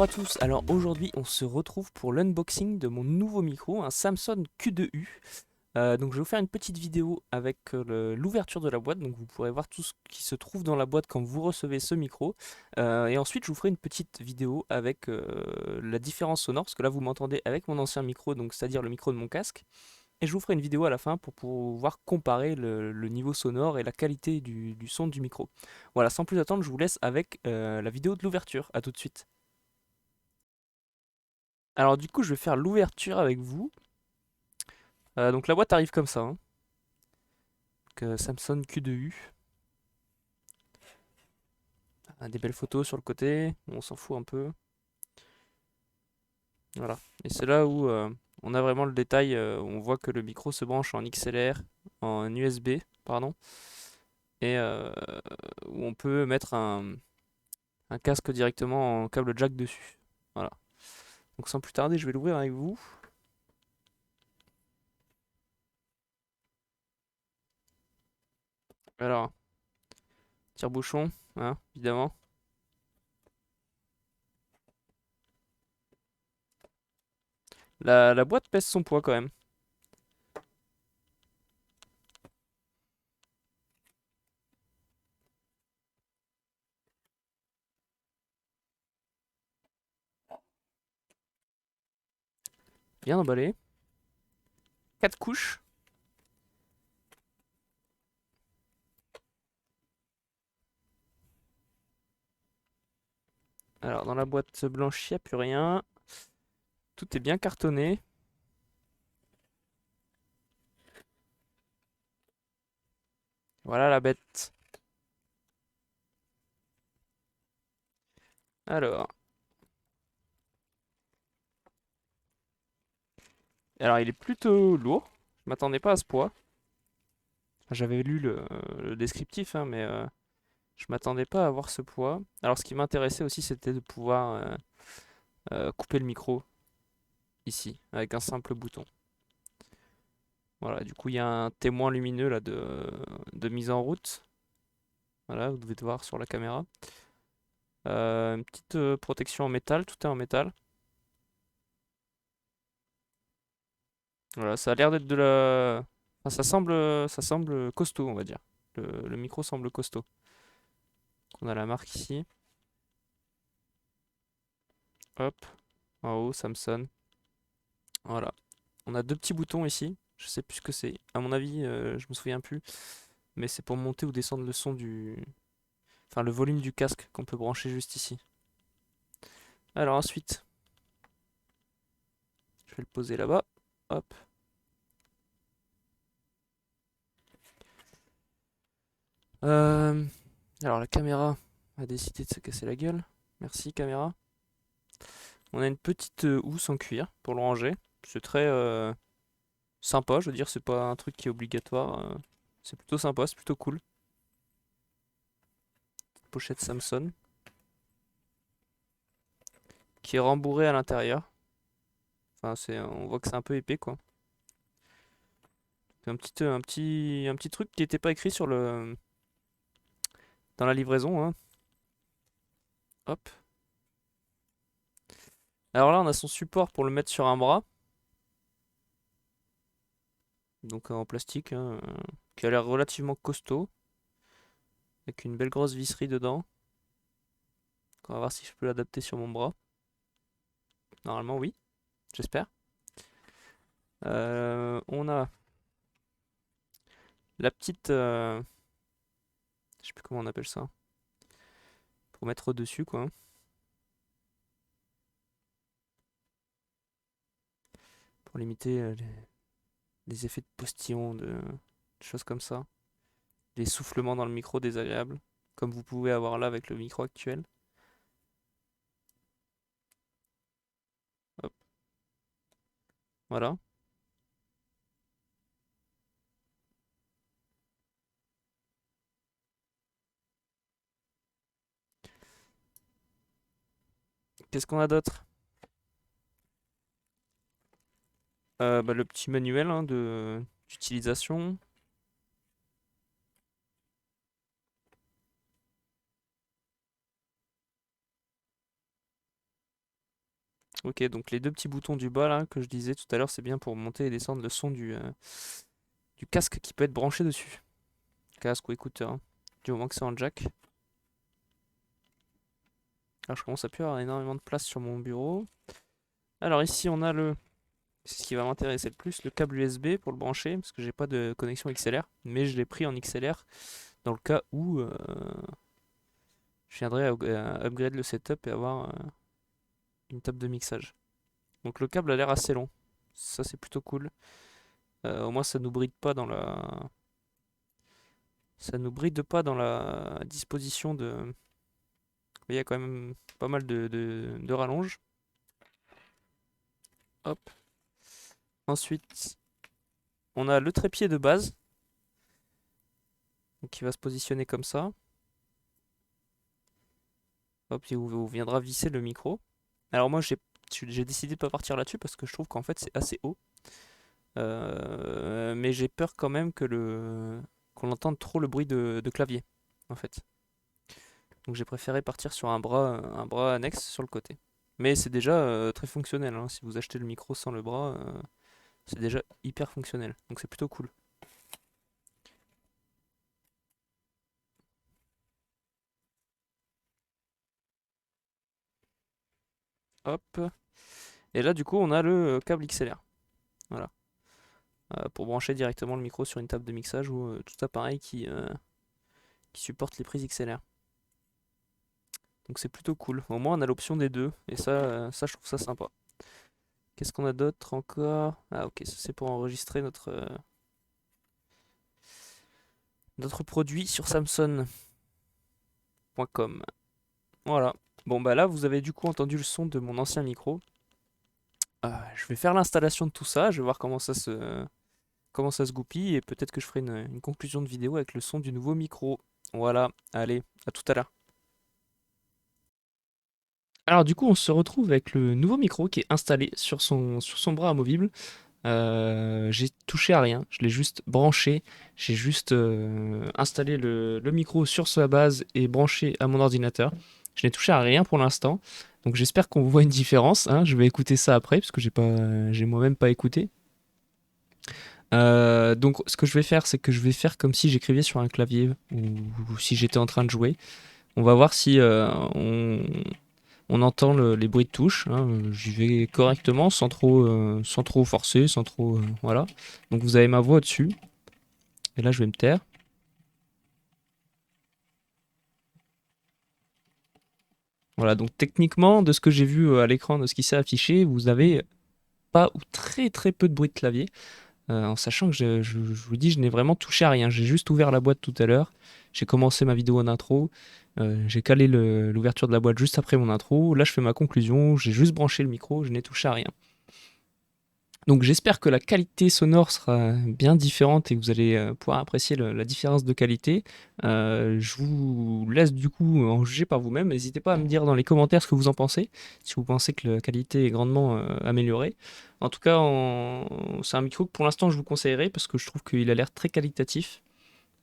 Bonjour à tous, alors aujourd'hui on se retrouve pour l'unboxing de mon nouveau micro, un Samson Q2U. Donc je vais vous faire une petite vidéo avec l'ouverture de la boîte, donc vous pourrez voir tout ce qui se trouve dans la boîte quand vous recevez ce micro. Et ensuite je vous ferai une petite vidéo avec la différence sonore, parce que là vous m'entendez avec mon ancien micro, donc c'est-à-dire le micro de mon casque. Et je vous ferai une vidéo à la fin pour pouvoir comparer le niveau sonore et la qualité du son du micro. Voilà, sans plus attendre, je vous laisse avec la vidéo de l'ouverture. A tout de suite. Alors du coup, je vais faire l'ouverture avec vous. Donc la boîte arrive comme ça, hein. Donc, Samsung Q2U. Ah, des belles photos sur le côté, on s'en fout un peu. Voilà. Et c'est là où on a vraiment le détail, on voit que le micro se branche en XLR, en USB, pardon, et où on peut mettre un casque directement en câble jack dessus. Voilà. Donc sans plus tarder, je vais l'ouvrir avec vous. Alors, tire-bouchon, hein, évidemment. La boîte pèse son poids quand même. Bien emballé. 4 couches. Alors dans la boîte blanche, il n'y a plus rien. Tout est bien cartonné. Voilà la bête. Alors, il est plutôt lourd. Je m'attendais pas à ce poids. J'avais lu le descriptif, hein, mais je m'attendais pas à avoir ce poids. Alors ce qui m'intéressait aussi, c'était de pouvoir couper le micro ici, avec un simple bouton. Voilà, du coup il y a un témoin lumineux là de mise en route. Voilà, vous devez voir sur la caméra. Une petite protection en métal, tout est en métal. Voilà, ça a l'air d'être de la... Enfin, ça semble costaud, on va dire. Le micro semble costaud. On a la marque ici. Hop, en haut, Samsung. Voilà. On a deux petits boutons ici. Je sais plus ce que c'est. À mon avis, je me souviens plus. Mais c'est pour monter ou descendre le son du... Enfin, le volume du casque qu'on peut brancher juste ici. Alors ensuite, je vais le poser là-bas. Hop. Euh, Alors la caméra a décidé de se casser la gueule. Merci caméra. On a une petite housse en cuir pour le ranger. C'est très sympa, je veux dire, c'est pas un truc qui est obligatoire. C'est plutôt sympa, c'est plutôt cool. Pochette Samsung qui est rembourrée à l'intérieur. Enfin, on voit que c'est un peu épais quoi. C'est un petit truc qui n'était pas écrit dans la livraison, hein. Hop. Alors là, on a son support pour le mettre sur un bras. Donc en plastique, hein, qui a l'air relativement costaud. Avec une belle grosse visserie dedans. On va voir si je peux l'adapter sur mon bras. Normalement, oui. J'espère. On a la petite... je sais plus comment on appelle ça. Pour mettre au-dessus, quoi. Pour limiter les effets de postillon, de choses comme ça. Les soufflements dans le micro désagréables. Comme vous pouvez avoir là avec le micro actuel. Hop, voilà. Qu'est-ce qu'on a d'autre? Bah, le petit manuel hein, d'utilisation. Ok, donc les deux petits boutons du bas là que je disais tout à l'heure, c'est bien pour monter et descendre le son du casque qui peut être branché dessus. Casque ou écouteur, hein, du moment que c'est en jack. Alors je commence à plus avoir énormément de place sur mon bureau. Alors ici on a c'est ce qui va m'intéresser le plus, le câble USB pour le brancher, parce que j'ai pas de connexion XLR, mais je l'ai pris en XLR dans le cas où je viendrais à upgrade le setup et avoir une table de mixage. Donc le câble a l'air assez long, ça c'est plutôt cool. Au moins ça nous bride pas dans la disposition de. Il y a quand même pas mal de rallonges. Hop. Ensuite, on a le trépied de base, donc qui va se positionner comme ça. Hop, et où viendra visser le micro. Alors moi j'ai décidé de pas partir là-dessus parce que je trouve qu'en fait c'est assez haut. Mais j'ai peur quand même qu'on entende trop le bruit de clavier en fait. Donc j'ai préféré partir sur un bras annexe sur le côté. Mais c'est déjà très fonctionnel, hein. Si vous achetez le micro sans le bras, c'est déjà hyper fonctionnel. Donc c'est plutôt cool. Hop. Et là du coup on a le câble XLR. Voilà. Pour brancher directement le micro sur une table de mixage ou tout appareil qui supporte les prises XLR. Donc c'est plutôt cool. Au moins on a l'option des deux. Et ça je trouve ça sympa. Qu'est-ce qu'on a d'autre encore? Ah ok, ça c'est pour enregistrer notre produit sur Samsung.com. Voilà. Bon bah là vous avez du coup entendu le son de mon ancien micro. Je vais faire l'installation de tout ça, je vais voir comment ça se goupille et peut-être que je ferai une conclusion de vidéo avec le son du nouveau micro. Voilà, allez, à tout à l'heure. Alors du coup on se retrouve avec le nouveau micro qui est installé sur son bras amovible. J'ai touché à rien, je l'ai juste branché, j'ai juste installé le micro sur sa base et branché à mon ordinateur. Je n'ai touché à rien pour l'instant, donc j'espère qu'on voit une différence, hein. Je vais écouter ça après parce que j'ai moi-même pas écouté. Donc ce que je vais faire, c'est que je vais faire comme si j'écrivais sur un clavier ou si j'étais en train de jouer. On va voir si on entend les bruits de touche, hein. J'y vais correctement, sans trop forcer, sans trop. Voilà. Donc vous avez ma voix au-dessus. Et là, je vais me taire. Voilà. Donc techniquement, de ce que j'ai vu à l'écran, de ce qui s'est affiché, vous avez pas ou très très peu de bruit de clavier. En sachant que je vous dis, je n'ai vraiment touché à rien. J'ai juste ouvert la boîte tout à l'heure. J'ai commencé ma vidéo en intro. J'ai calé l'ouverture de la boîte juste après mon intro. Là, je fais ma conclusion. J'ai juste branché le micro. Je n'ai touché à rien. Donc j'espère que la qualité sonore sera bien différente et que vous allez pouvoir apprécier la différence de qualité. Je vous laisse du coup en juger par vous-même. N'hésitez pas à me dire dans les commentaires ce que vous en pensez, si vous pensez que la qualité est grandement améliorée. En tout cas, c'est un micro que pour l'instant je vous conseillerais parce que je trouve qu'il a l'air très qualitatif.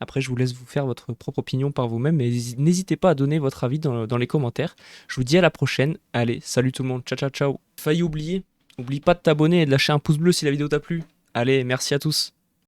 Après, je vous laisse vous faire votre propre opinion par vous-même, mais n'hésitez pas à donner votre avis dans les commentaires. Je vous dis à la prochaine. Allez, salut tout le monde. Ciao, ciao, ciao. Failli oublier. N'oublie pas de t'abonner et de lâcher un pouce bleu si la vidéo t'a plu. Allez, merci à tous.